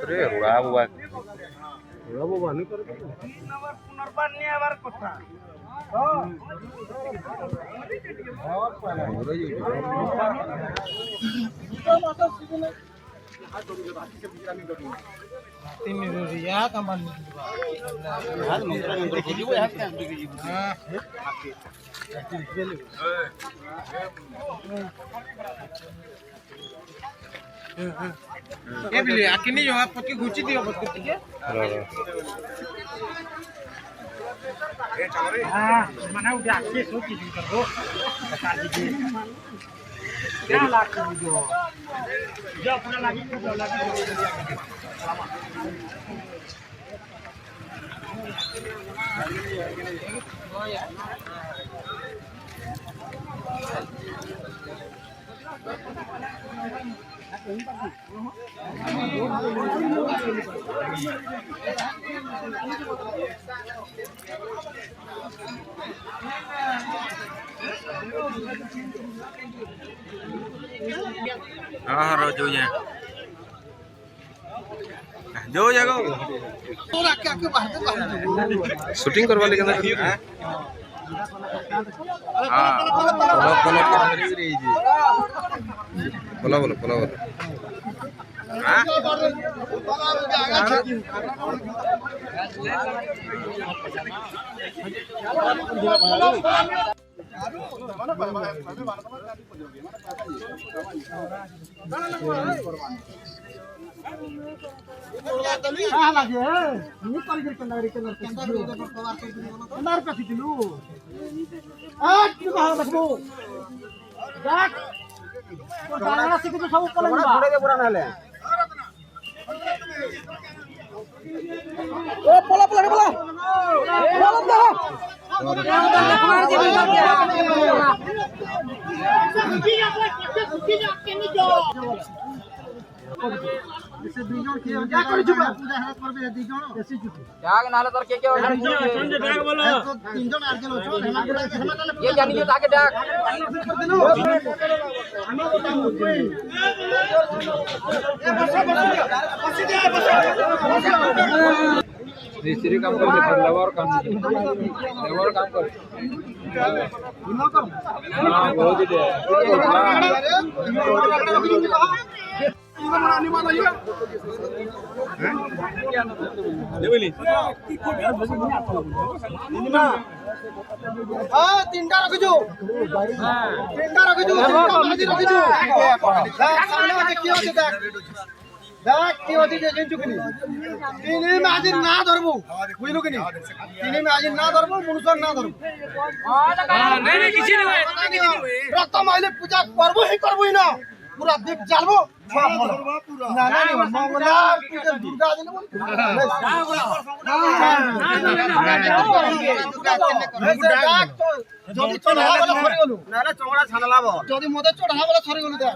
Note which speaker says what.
Speaker 1: रे रुड़ा बुआ
Speaker 2: ये भी ले आकिनी जो आप पक्की घुची दियो बस ठीक है हां मना उठा के सो की कर दो बता दीजिए क्या लाख जो अपना लगी तो लगी
Speaker 1: हाँ जो जाएगा शूटिंग करवा लेकिन बोला बोला बोला बोला मिस्त्री काम कर लेबर काम कर बहुत
Speaker 2: तीनटा रखिजो तीनटा रखिजो देख की होती देखिन चुकनी तीनी में आज ना धरबो बुझलु कि नहीं तीनी में आज ना धरबो मुनुसन ना धरबो हां नहीं किसी नहीं रक्त माइले पूजा करबो ही करबो ही ना पूरा दीप जलबो ना ना मंगला पूजा दुर्गा दिन যদি চড়া বলে সরি গলু না না চড়া ছানালা বল যদি মতে চড়া বলে সরি গলু দেখ